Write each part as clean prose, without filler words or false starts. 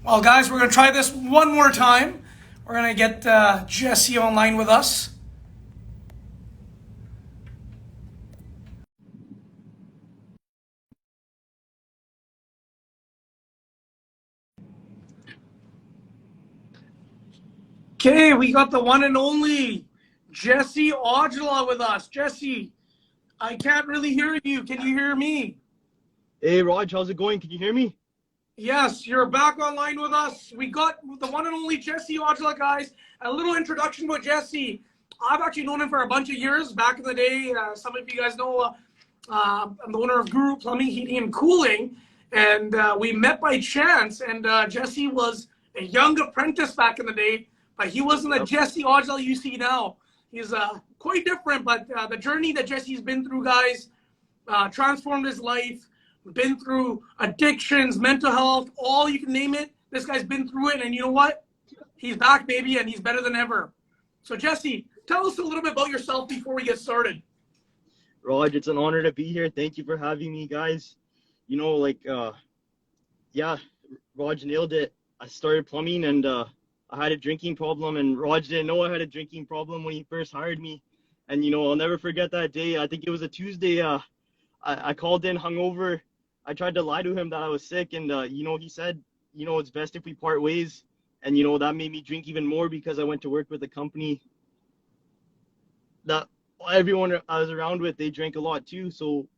Well, guys, we're going to try this one more time. We're going to get Jesse online with us. Okay, we got the one and only Jesse Aujla with us. Jesse, I can't really hear you. Can you hear me? Hey Raj, how's it going? Can you hear me? Yes, you're back online with us. We got the one and only Jesse Aujla, guys. A little introduction about Jesse. I've actually known him for a bunch of years. Back in the day, some of you guys know I'm the owner of Guru Plumbing, Heating, and Cooling. And we met by chance. And Jesse was a young apprentice back in the day, but he wasn't the Yep. Jesse Aujla you see now. He's quite different, but the journey that Jesse's been through, guys, transformed his life, been through addictions, mental health, all you can name it. This guy's been through it, and you know what? He's back, baby, and he's better than ever. So, Jesse, tell us a little bit about yourself before we get started. Raj, it's an honor to be here. Thank you for having me, guys. Yeah, Raj nailed it. I started plumbing and I had a drinking problem, and Raj didn't know I had a drinking problem when he first hired me. And I'll never forget that day. I think it was a Tuesday. I called in hungover. I tried to lie to him that I was sick, and he said, it's best if we part ways. And that made me drink even more because I went to work with a company that everyone I was around with, they drank a lot too. So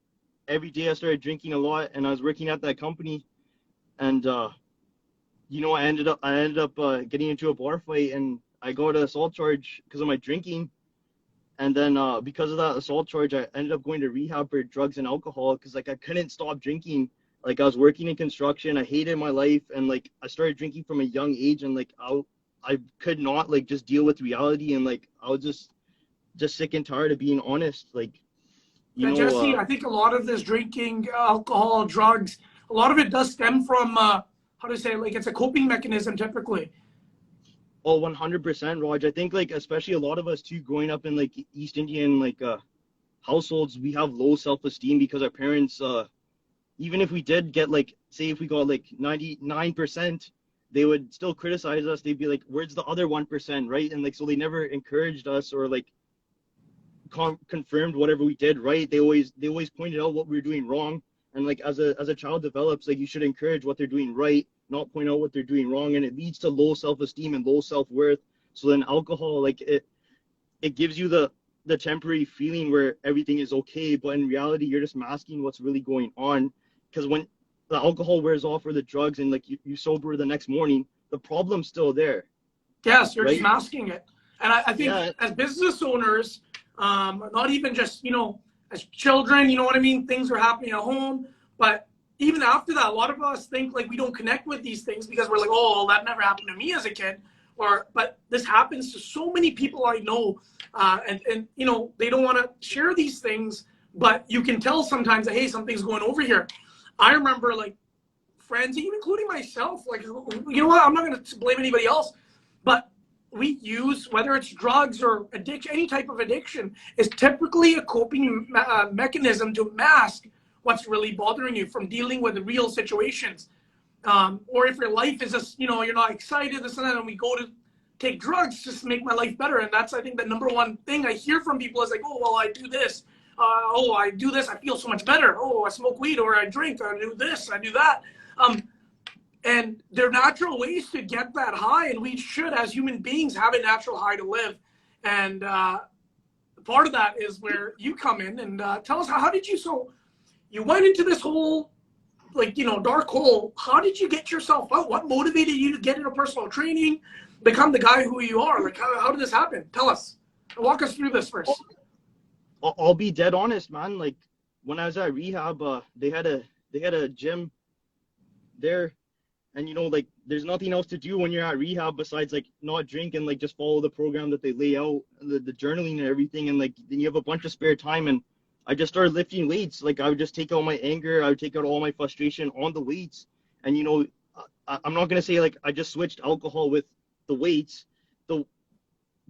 every day I started drinking a lot, and I was working at that company, and I ended up getting into a bar fight, and I got an assault charge because of my drinking. And then because of that assault charge, I ended up going to rehab for drugs and alcohol because like I couldn't stop drinking. Like I was working in construction, I hated my life, and like I started drinking from a young age, and like I could not like just deal with reality, and like I was just sick and tired of being honest. Like you Yeah, know, Jesse, uh, I think a lot of this drinking, alcohol, drugs, a lot of it does stem from, how to say, like it's a coping mechanism typically. oh, 100%, Raj. I think like especially a lot of us too, growing up in like East Indian households, we have low self-esteem because our parents even if we did get like, say if we got like 99%, they would still criticize us. They'd be like, where's the other 1%, right? And like so they never encouraged us or like confirmed whatever we did right. They always pointed out what we were doing wrong. And like as a child develops, like you should encourage what they're doing right, not point out what they're doing wrong, and it leads to low self-esteem and low self-worth. So then alcohol, like it gives you the temporary feeling where everything is okay, but in reality you're just masking what's really going on. Because when the alcohol wears off or the drugs, and like you sober the next morning, the problem's still there, Yes, you're just right? masking it. And I think Yeah. as business owners, not even just, as children, you know what I mean? Things are happening at home. But even after that, a lot of us think like we don't connect with these things because we're like, oh, that never happened to me as a kid. But this happens to so many people I know. And they don't want to share these things, but you can tell sometimes that, hey, something's going over here. I remember like friends, even including myself, like, you know what? I'm not going to blame anybody else, but we use, whether it's drugs or addiction, any type of addiction, is typically a coping mechanism to mask what's really bothering you from dealing with the real situations. Or if your life is just, you're not excited, this and that, and we go to take drugs just to make my life better. And that's, I think, the number one thing I hear from people is like, oh, well, I do this. Oh, I do this, I feel so much better. Oh, I smoke weed or I drink, I do this, I do that. Um, and there are natural ways to get that high, and we should, as human beings, have a natural high to live. And part of that is where you come in and tell us how did you, so you went into this whole, like, dark hole. How did you get yourself out? What motivated you to get into personal training, become the guy who you are? Like, how did this happen? Tell us. Walk us through this first. I'll be dead honest, man. Like when I was at rehab, they had a gym there, and like there's nothing else to do when you're at rehab besides like not drink and like just follow the program that they lay out, the journaling and everything, and like then you have a bunch of spare time. And I just started lifting weights. Like I would just take out my anger, I would take out all my frustration on the weights. And I'm not gonna say like I just switched alcohol with the weights. The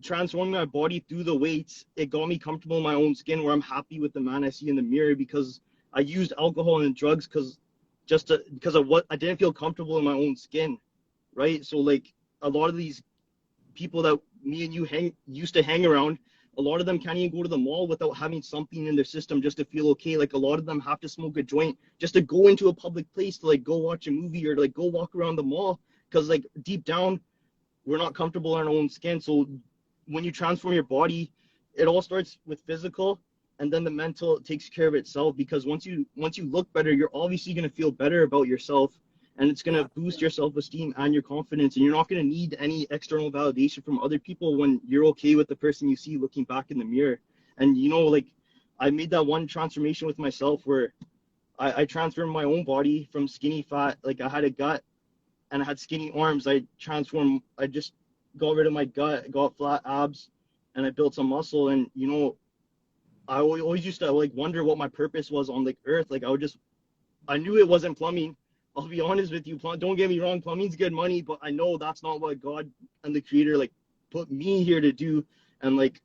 transforming my body through the weights, it got me comfortable in my own skin where I'm happy with the man I see in the mirror, because I used alcohol and drugs because of what I didn't feel comfortable in my own skin. right? So like a lot of these people that me and you used to hang around, a lot of them can't even go to the mall without having something in their system just to feel okay. Like a lot of them have to smoke a joint just to go into a public place to like go watch a movie or like go walk around the mall, because like deep down we're not comfortable in our own skin. So when you transform your body, it all starts with physical, and then the mental takes care of itself, because once you look better, you're obviously going to feel better about yourself, and it's going to boost your self-esteem and your confidence, and you're not going to need any external validation from other people when you're okay with the person you see looking back in the mirror. And like I made that one transformation with myself where I transformed my own body from skinny fat, like I had a gut and I had skinny arms. I just got rid of my gut, got flat abs, and I built some muscle. And I always used to like wonder what my purpose was on like earth. Like I knew it wasn't plumbing. I'll be honest with you. Don't get me wrong, plumbing's good money, but I know that's not what God and the Creator like put me here to do. And like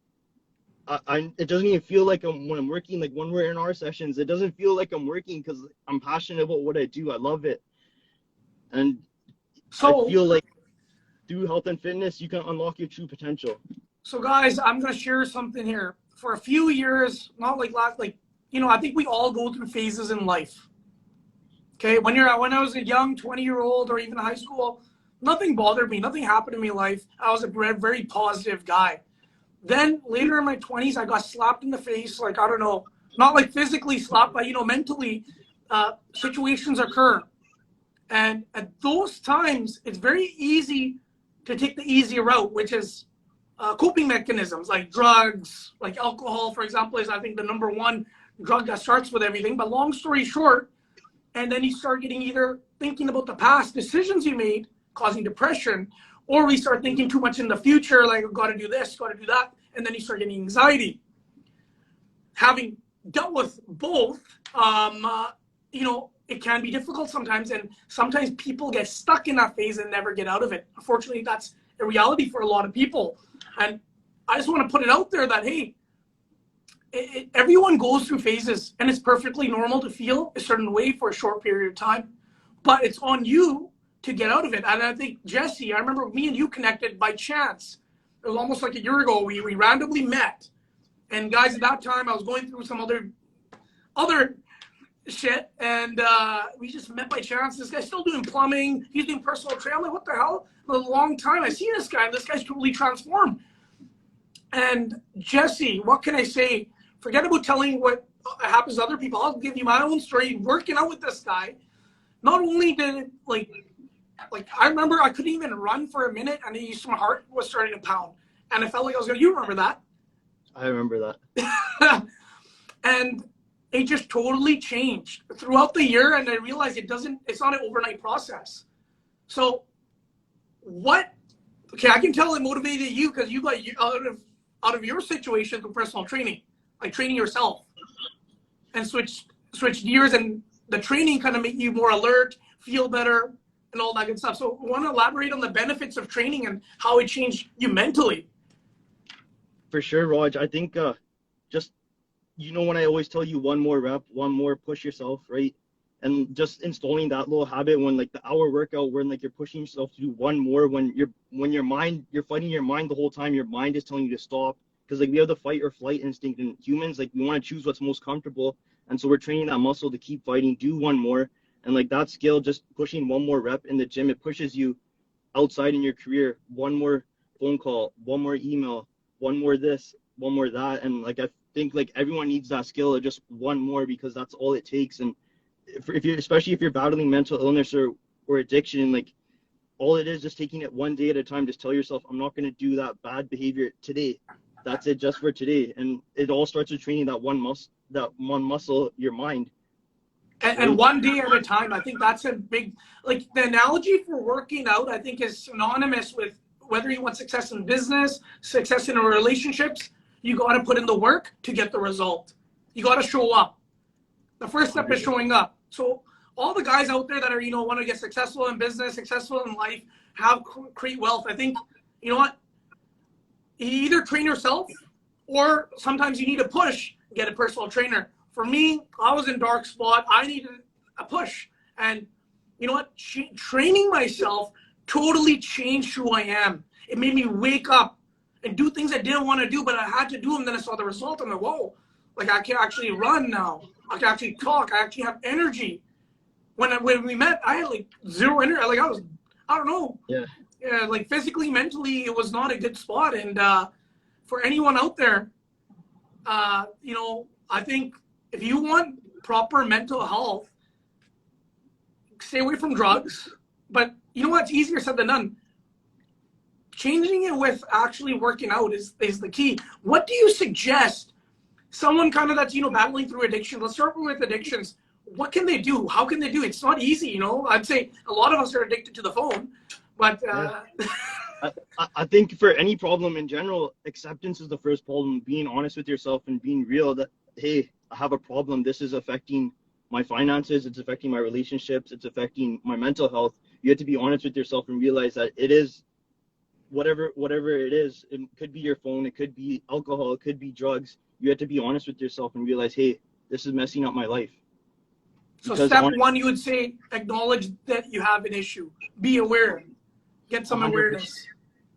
it doesn't even feel like when I'm working, like when we're in our sessions, it doesn't feel like I'm working because I'm passionate about what I do. I love it. And I So, feel like through health and fitness, you can unlock your true potential. so guys, I'm gonna share something here. For a few years, not like last, like I think we all go through phases in life. Okay, when I was a young 20-year-old or even high school, nothing bothered me. Nothing happened to me in life. I was a very positive guy. Then later in my 20s, I got slapped in the face. Like, I don't know, not like physically slapped, but mentally, situations occur. And at those times, it's very easy to take the easy route, which is coping mechanisms like drugs, like alcohol, for example, is I think the number one drug that starts with everything. But long story short, and then you start getting either thinking about the past decisions you made, causing depression, or we start thinking too much in the future, like, got to do this, got to do that, and then you start getting anxiety. Having dealt with both, it can be difficult sometimes, and sometimes people get stuck in that phase and never get out of it. Unfortunately, that's a reality for a lot of people. And I just want to put it out there that, hey, everyone goes through phases, and it's perfectly normal to feel a certain way for a short period of time, but it's on you to get out of it. And I think, Jesse, I remember me and you connected by chance. It was almost like a year ago. We randomly met. And guys, at that time, I was going through some other shit, and we just met by chance. This guy's still doing plumbing. He's doing personal training. I'm like, what the hell? A long time I see this guy, and this guy's totally transformed. And Jesse, what can I say? Forget about telling what happens to other people. I'll give you my own story. Working out with this guy, not only did it like I remember I couldn't even run for a minute, and my heart was starting to pound, and I felt like I was going. You remember that? I remember that. And it just totally changed throughout the year, and I realized it's not an overnight process. So okay, I can tell it motivated you because you got out of your situation to personal training, like training yourself, and switch gears, and the training kind of make you more alert, feel better, and all that good stuff. So I want to elaborate on the benefits of training and how it changed you mentally. For sure, Raj. I think just when I always tell you one more rep, one more push yourself, right? And just installing that little habit when like the hour workout, when like you're pushing yourself to do one more, when you're fighting your mind the whole time, your mind is telling you to stop, because like we have the fight or flight instinct in humans. Like we want to choose what's most comfortable, and so we're training that muscle to keep fighting, do one more. And like that skill, just pushing one more rep in the gym, it pushes you outside in your career. One more phone call, one more email, one more this, one more that. And like I think like everyone needs that skill of just one more, because that's all it takes. And especially if you're battling mental illness or addiction, like all it is just taking it one day at a time. Just tell yourself, I'm not going to do that bad behavior today. That's it, just for today. And it all starts with training that one muscle, your mind. And one day at a time. I think that's a big, like the analogy for working out, I think is synonymous with whether you want success in business, success in relationships. You got to put in the work to get the result. You got to show up. The first step is showing up. So all the guys out there that are, want to get successful in business, successful in life, create wealth. I think, you know what? You either train yourself, or sometimes you need to push, get a personal trainer. For me, I was in dark spot. I needed a push. And you know what? Training myself totally changed who I am. It made me wake up and do things I didn't want to do, but I had to do them. Then I saw the result. I'm like, whoa, like I can actually run now. I can actually talk. I actually have energy. When we met, I had like zero energy. Like I don't know. Yeah, like physically, mentally, it was not a good spot. And for anyone out there, you know, I think if you want proper mental health, stay away from drugs. But you know what? It's easier said than done. Changing it with actually working out is the key. What do you suggest someone kind of that's, you know, battling through addiction? Let's start with addictions. What can they do? How can they do it? It's not easy, you know. I'd say a lot of us are addicted to the phone, but I think for any problem in general, acceptance is the first problem. Being honest with yourself and being real that, hey, I have a problem. This is affecting my finances. It's affecting my relationships. It's affecting my mental health. You have to be honest with yourself and realize that it is whatever it is. It could be your phone. It could be alcohol. It could be drugs. You have to be honest with yourself and realize, hey, this is messing up my life. So step one, you would say, acknowledge that you have an issue. Be aware. Get some 100%, awareness.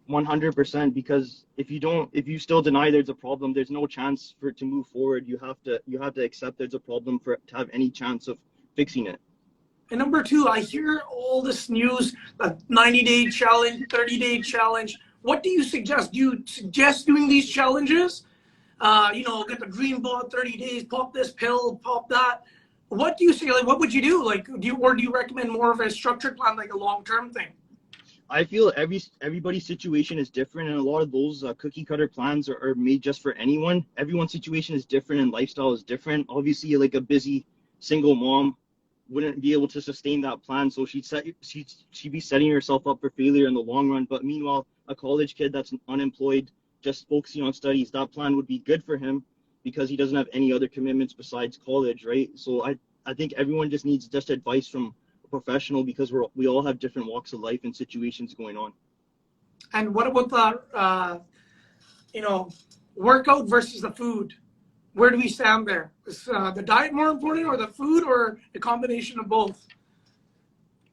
100%, because if you still deny there's a problem, there's no chance for it to move forward. You have to accept there's a problem for it to have any chance of fixing it. And number two, I hear all this news, a 90-day challenge, 30-day challenge. What do you suggest? Do you suggest doing these challenges? You know, get the dream bod, 30 days, pop this pill, pop that. What do you say? Like, what would you do? Like, do you recommend more of a structured plan, like a long-term thing? I feel everybody's situation is different, and a lot of those cookie cutter plans are made just for anyone. Everyone's situation is different and lifestyle is different. Obviously, like a busy single mom wouldn't be able to sustain that plan, so she'd be setting herself up for failure in the long run. But meanwhile, a college kid that's unemployed, just focusing on studies, that plan would be good for him because he doesn't have any other commitments besides college, right? So I think everyone just needs just advice from a professional because we all have different walks of life and situations going on. And what about the, you know, workout versus the food? Where do we stand there? Is the diet more important, or the food, or a combination of both?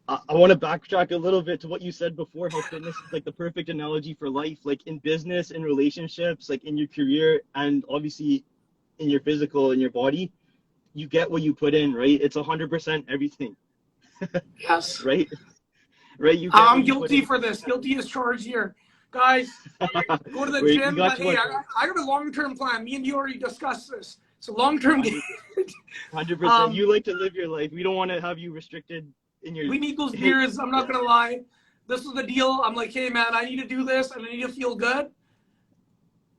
I want to backtrack a little bit to what you said before, how fitness is like the perfect analogy for life, like in business, in relationships, like in your career, and obviously in your physical, in your body. You get what you put in, right? It's 100% everything. Yes. Right? Right? I'm guilty for this. Guilty as charged here. Guys, go to the gym. But hey, I got a long-term plan. Me and you already discussed this. It's a long-term game. 100%. You like to live your life. We don't want to have you restricted in your... We need those beers. I'm not going to lie. This was the deal. I'm like, hey, man, I need to do this, and I need to feel good.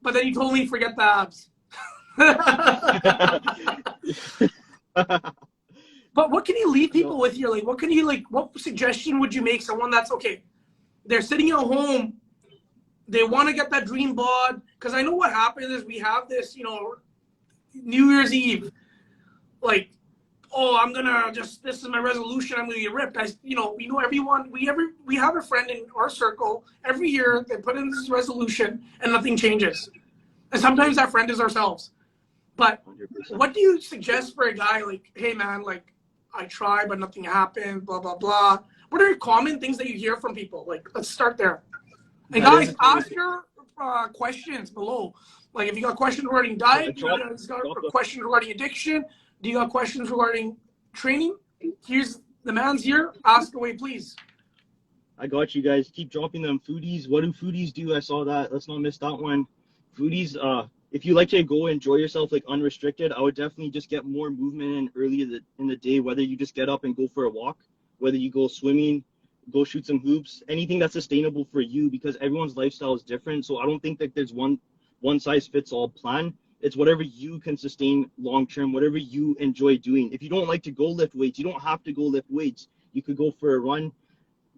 But then he told me, forget the abs. But what can you leave people with here? Like, what suggestion would you make someone that's okay? They're sitting at home. They want to get that dream bod. Because I know what happens is we have this, you know, New Year's Eve. Like, oh, I'm going to this is my resolution. I'm going to get ripped. Everyone, we have a friend in our circle. Every year they put in this resolution and nothing changes. And sometimes that friend is ourselves. But 100%. What do you suggest for a guy like, hey, man, like, I tried, but nothing happened, blah, blah, blah. What are common things that you hear from people? Like, let's start there. And guys, ask your questions below. Like, if you got questions regarding diet, you got questions regarding addiction, do you got questions regarding training? Here's the man's here. Ask away, please. I got you guys. Keep dropping them. Foodies. What do foodies do? I saw that. Let's not miss that one. Foodies, if you like to go enjoy yourself like unrestricted, I would definitely just get more movement in early in the day, whether you just get up and go for a walk, whether you go swimming, go shoot some hoops, anything that's sustainable for you, because everyone's lifestyle is different. So I don't think that there's one size fits all plan. It's whatever you can sustain long term, whatever you enjoy doing. If you don't like to go lift weights, you don't have to go lift weights. You could go for a run,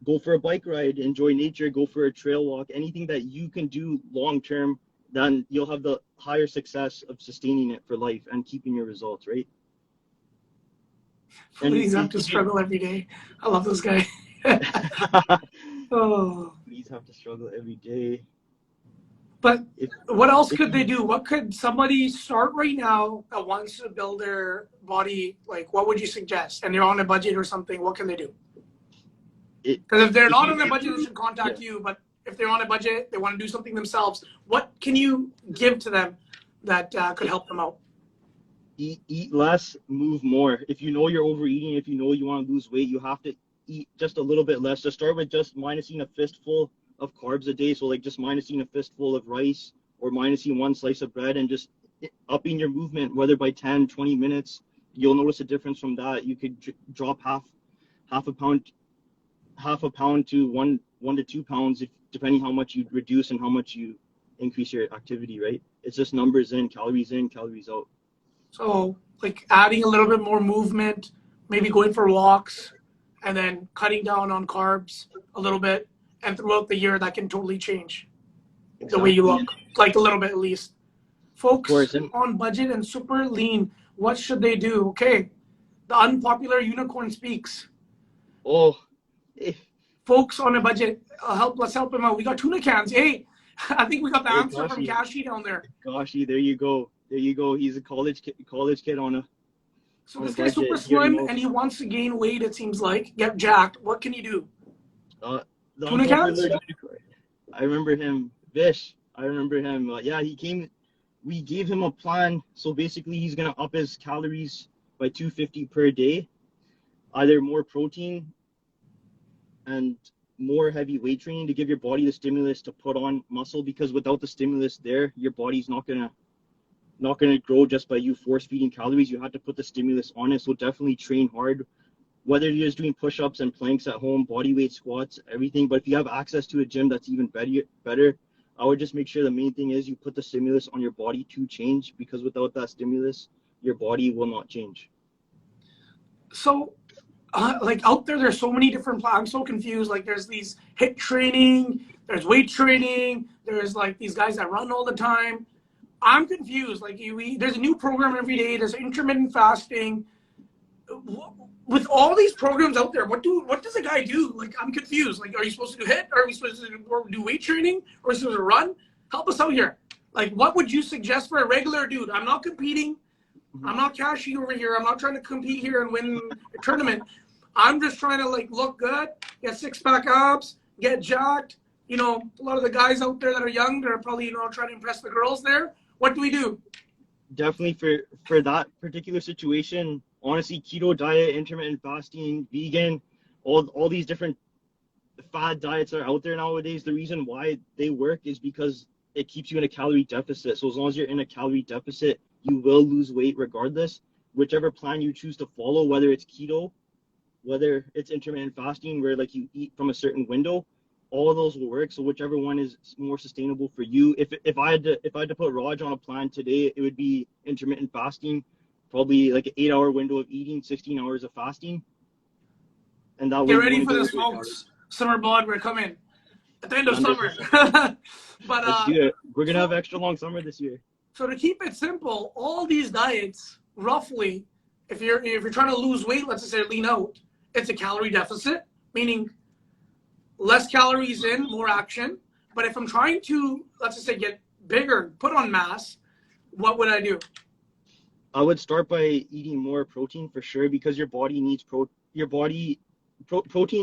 go for a bike ride, enjoy nature, go for a trail walk, anything that you can do long term, then you'll have the higher success of sustaining it for life and keeping your results, right? Please have to struggle every day. I love this guy. Oh. Please have to struggle every day. But what else could they do? What could somebody start right now that wants to build their body? Like, what would you suggest? And they're on a budget or something. What can they do? Because if they're if not you on a budget, they should contact you. But if they're on a budget, they want to do something themselves, what can you give to them that could help them out? eat less, move more. If you know you're overeating, if you know you want to lose weight, you have to eat just a little bit less. Just start with just minusing a fistful of carbs a day. So like just minusing a fistful of rice or minusing one slice of bread and just upping your movement, whether by 10, 20 minutes, you'll notice a difference from that. You could drop half a pound to 1 to 2 pounds, if depending how much you reduce and how much you increase your activity, right? It's just numbers in, calories out. So like adding a little bit more movement, maybe going for walks, and then cutting down on carbs a little bit. And throughout the year, that can totally change the way you Exactly. look, like a little bit at least. Of Folks course. And on budget and super lean, what should they do? Okay, the unpopular unicorn speaks. oh, eh, Folks on a budget, let's help him out. We got tuna cans. Hey, I think we got the hey, answer from Kashi down there. Goshi, there you go. There you go. He's a college kid on So a this guy's super budget. He already slim knows. and he wants to gain weight, it seems like, get jacked. What can he do? The Tuna cans? unpopular unicorn. I remember him, Vish. I remember him. Yeah, he came. We gave him a plan. So basically, he's gonna up his calories by 250 per day. Either more protein and more heavy weight training to give your body the stimulus to put on muscle, because without the stimulus there, your body's not gonna grow just by you force feeding calories. You have to put the stimulus on it. So definitely train hard, whether you're just doing push-ups and planks at home, body weight squats, everything. But if you have access to a gym, that's even better. I would just make sure the main thing is you put the stimulus on your body to change, because without that stimulus, your body will not change. So, like out there, there's so many different plans. I'm so confused. Like there's these HIIT training, there's weight training, there's like these guys that run all the time. I'm confused. Like there's a new program every day. There's intermittent fasting. With all these programs out there, what does a guy do? Like I'm confused. Like, are you supposed to do HIIT? Are we supposed to do weight training? Or are we supposed to run? Help us out here. Like, what would you suggest for a regular dude? I'm not competing. I'm not Kashi over here. I'm not trying to compete here and win a tournament. I'm just trying to like look good, get six-pack abs, get jacked. You know, a lot of the guys out there that are young, they're probably trying to impress the girls there. What do we do? Definitely for that particular situation, honestly, keto diet, intermittent fasting, vegan, all these different fad diets are out there nowadays. The reason why they work is because it keeps you in a calorie deficit. So as long as you're in a calorie deficit, you will lose weight regardless. Whichever plan you choose to follow, whether it's keto, whether it's intermittent fasting, where like you eat from a certain window, all of those will work. So whichever one is more sustainable for you. If I had to put Raj on a plan today, it would be intermittent fasting, probably like an 8-hour window of eating, 16 hours of fasting, and that way Get you ready want for to the go smokes. Summer bod, we're coming at the end of summer. 100%. But Let's do it. We're gonna have extra long summer this year. so to keep it simple, all these diets, roughly, if you're trying to lose weight, let's just say lean out, it's a calorie deficit, meaning less calories in, more action. But if I'm trying to, let's just say, get bigger, put on mass, what would I do? I would start by eating more protein for sure, because your body needs protein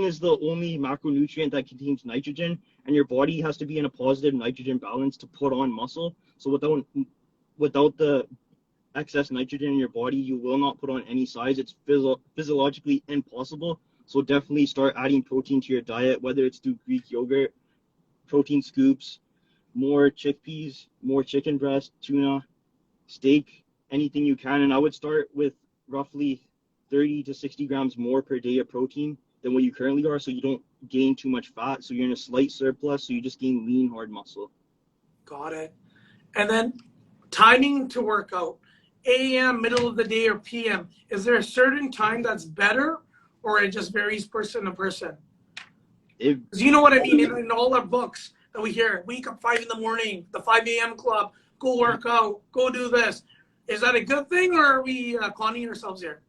is the only macronutrient that contains nitrogen, and your body has to be in a positive nitrogen balance to put on muscle. So without the excess nitrogen in your body, you will not put on any size. It's physiologically impossible. So definitely start adding protein to your diet, whether it's through Greek yogurt, protein scoops, more chickpeas, more chicken breast, tuna, steak, anything you can. And I would start with roughly 30 to 60 grams more per day of protein than what you currently are, so you don't gain too much fat. So you're in a slight surplus, so you just gain lean, hard muscle. Got it. And then timing to work out, AM, middle of the day, or PM. Is there a certain time that's better, or it just varies person to person? Because you know what I mean, in all our books that we hear, wake up 5 in the morning, the 5 a.m. club, go work out, go do this. Is that a good thing, or are we conning ourselves here?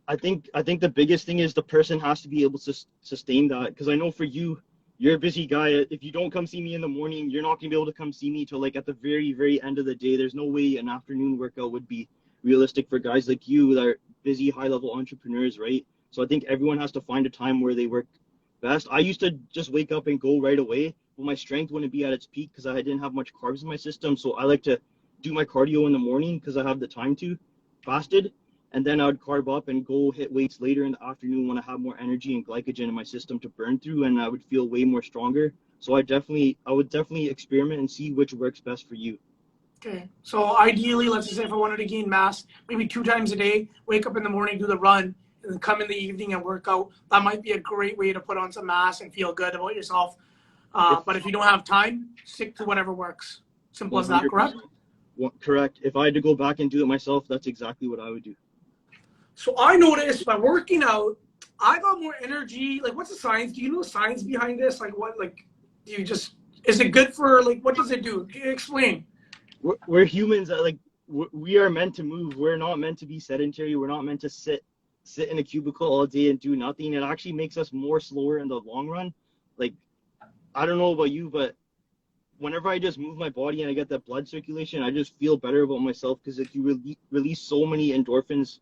I think the biggest thing is the person has to be able to sustain that, because I know for you, you're a busy guy. If you don't come see me in the morning, you're not gonna be able to come see me till like at the very, very end of the day. There's no way an afternoon workout would be realistic for guys like you that are busy, high level entrepreneurs, right? So I think everyone has to find a time where they work best. I used to just wake up and go right away, but my strength wouldn't be at its peak because I didn't have much carbs in my system. So I like to do my cardio in the morning because I have the time to, fasted, and then I would carb up and go hit weights later in the afternoon when I have more energy and glycogen in my system to burn through, and I would feel way more stronger. So I would definitely experiment and see which works best for you. Okay. So ideally, let's just say if I wanted to gain mass, maybe 2 times a day, wake up in the morning, do the run, and then come in the evening and work out. That might be a great way to put on some mass and feel good about yourself. But if you don't have time, stick to whatever works. Simple as that, correct? Correct. If I had to go back and do it myself, that's exactly what I would do. So I noticed by working out, I got more energy. Like, what's the science? Do you know the science behind this? Like, what? Like, do you just? Is it good for? Like, what does it do? Explain. We're humans. Like, we are meant to move. We're not meant to be sedentary. We're not meant to sit in a cubicle all day and do nothing. It actually makes us more slower in the long run. Like, I don't know about you, but whenever I just move my body and I get that blood circulation, I just feel better about myself because if you release so many endorphins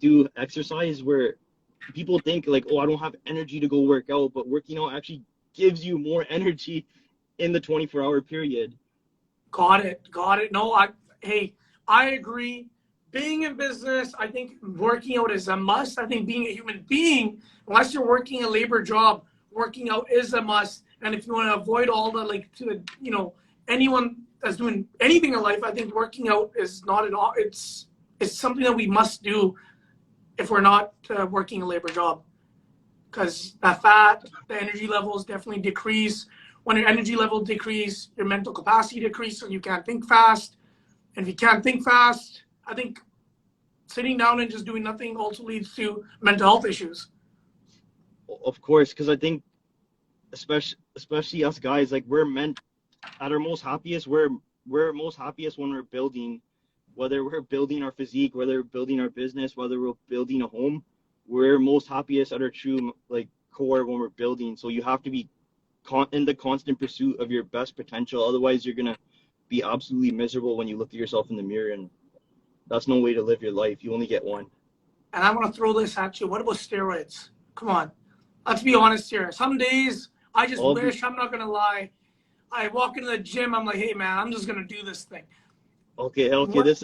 through exercise, where people think like, oh, I don't have energy to go work out, but working out actually gives you more energy in the 24-hour period. Got it. No, I agree. Being in business, I think working out is a must. I think being a human being, unless you're working a labor job, working out is a must. And if you want to avoid all the anyone that's doing anything in life, I think working out is not at all. It's something that we must do if we're not working a labor job, because that fat, the energy levels definitely decrease. When your energy level decrease, your mental capacity decrease, so you can't think fast. And if you can't think fast, I think sitting down and just doing nothing also leads to mental health issues. Of course, because I think especially us guys, like we're meant at our most happiest. We're most happiest when we're building, whether we're building our physique, whether we're building our business, whether we're building a home. We're most happiest at our true like core when we're building. So you have to be in the constant pursuit of your best potential. Otherwise, you're gonna be absolutely miserable when you look at yourself in the mirror, and that's no way to live your life. You only get one. And I want to throw this at you. What about steroids? Come on, let's be honest here. Some days I just wish, I'm not gonna lie, I walk into the gym, I'm like, hey man, I'm just gonna do this thing. Okay, let's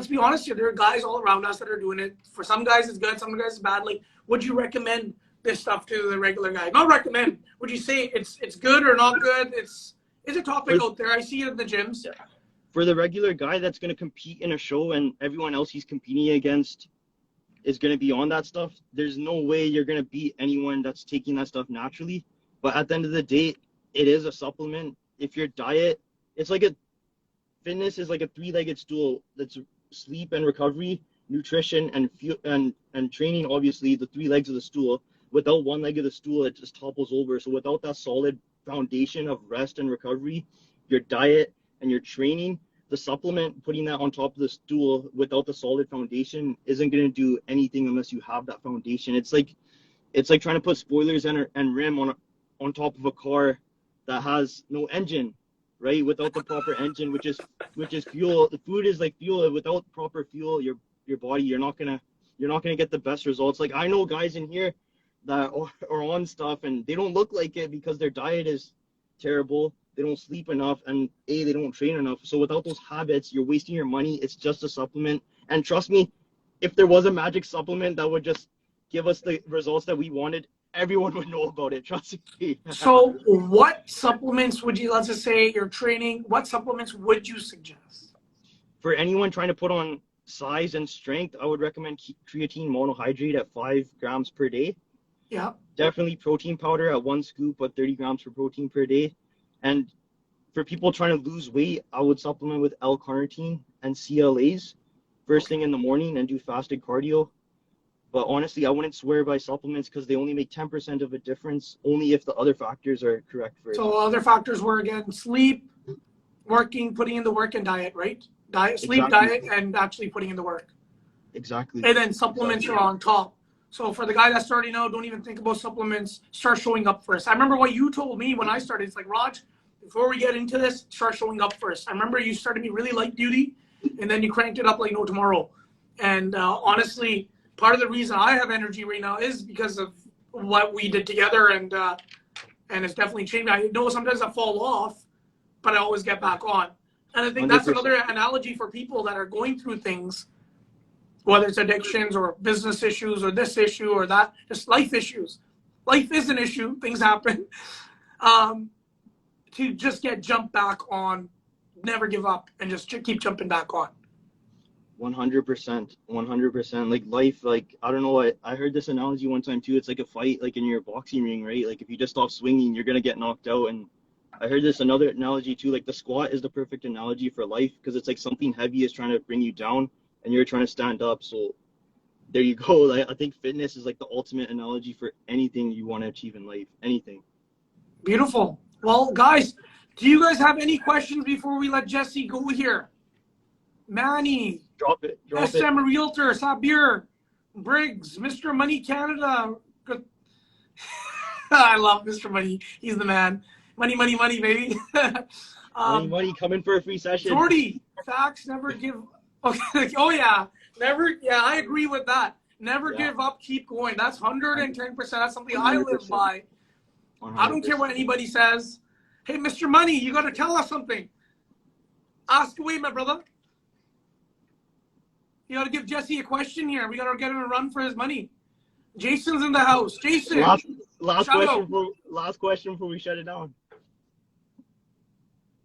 be honest here. There are guys all around us that are doing it. For some guys it's good, some guys it's bad. Like, would you recommend this stuff to the regular guy? Not recommend. Would you say it's good or not good? It's a topic out there. I see it in the gyms. For the regular guy that's going to compete in a show and everyone else he's competing against is going to be on that stuff, there's no way you're going to beat anyone that's taking that stuff naturally. But at the end of the day, it is a supplement. If your diet, fitness is like a three-legged stool. That's sleep and recovery, nutrition and training, obviously the three legs of the stool. Without one leg of the stool, it just topples over. So without that solid foundation of rest and recovery, your diet and your training, the supplement, putting that on top of the stool without the solid foundation isn't going to do anything unless you have that foundation. It's like trying to put spoilers and rim on top of a car that has no engine, right? Without the proper engine, which is fuel. The food is like fuel. Without proper fuel, your body, you're not gonna get the best results. Like, I know guys in here that are on stuff and they don't look like it because their diet is terrible. They don't sleep enough, and they don't train enough. So without those habits, you're wasting your money. It's just a supplement. And trust me, if there was a magic supplement that would just give us the results that we wanted, everyone would know about it. Trust me. So what supplements would you, let's just say you're training, what supplements would you suggest? For anyone trying to put on size and strength, I would recommend creatine monohydrate at 5 grams per day. Yeah. Definitely protein powder at 1 scoop, but 30 grams of protein per day. And for people trying to lose weight, I would supplement with L-carnitine and CLAs first thing in the morning and do fasted cardio. But honestly, I wouldn't swear by supplements because they only make 10% of a difference, only if the other factors are correct first. So other factors were, again, sleep, working, putting in the work, and diet, right? Sleep, diet, and actually putting in the work. Exactly. And then supplements are on top. So for the guy that's starting out, don't even think about supplements. Start showing up first. I remember what you told me when I started. It's like, Raj, before we get into this, start showing up first. I remember you started me really light duty, and then you cranked it up like no tomorrow. And honestly, part of the reason I have energy right now is because of what we did together, and it's definitely changed me. I know sometimes I fall off, but I always get back on. And I think that's 100%. another analogy for people that are going through things, whether it's addictions or business issues or this issue or that, just life issues. Life is an issue. Things happen. To just jump back on, never give up, and just keep jumping back on. 100%, 100%. Like life, like I don't know. I heard this analogy one time too. It's like a fight, like in your boxing ring, right? Like if you just stop swinging, you're gonna get knocked out. And I heard this another analogy too. Like the squat is the perfect analogy for life because it's like something heavy is trying to bring you down, and you're trying to stand up. So there you go. Like I think fitness is like the ultimate analogy for anything you want to achieve in life. Anything. Beautiful. Well, guys, do you guys have any questions before we let Jesse go here? Manny, Drop it. SM Realtor, Sabir, Briggs, Mr. Money Canada. Good. I love Mr. Money. He's the man. Money, money, money, baby. Money, come in for a free session. Jordy, facts never give. Okay. Oh yeah, never. Yeah, I agree with that. Never give up. Keep going. That's 110%. That's something 100%. I live by. 100%. I don't care what anybody says. Hey, Mr. Money, you got to tell us something. Ask away, my brother. You got to give Jesse a question here. We got to get him a run for his money. Jason's in the house. Jason. Last question before we shut it down.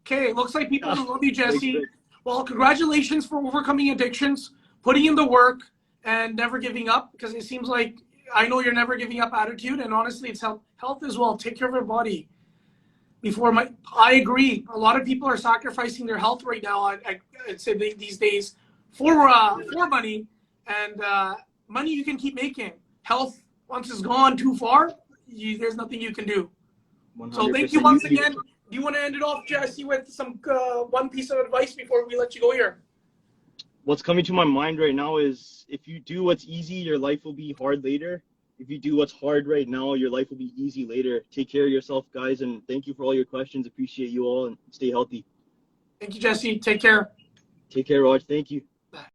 Okay, looks like people love you, Jesse. Well, congratulations for overcoming addictions, putting in the work, and never giving up, because it seems like I know you're never giving up attitude, and honestly, it's health as well. Take care of your body. I agree. A lot of people are sacrificing their health right now. I'd say these days for money, and money you can keep making. Health, once it's gone too far, there's nothing you can do. 100%. So thank you once again. Do you want to end it off, Jesse, with some one piece of advice before we let you go here? What's coming to my mind right now is if you do what's easy, your life will be hard later. If you do what's hard right now, your life will be easy later. Take care of yourself, guys, and thank you for all your questions. Appreciate you all, and stay healthy. Thank you, Jesse. Take care. Take care, Raj. Thank you.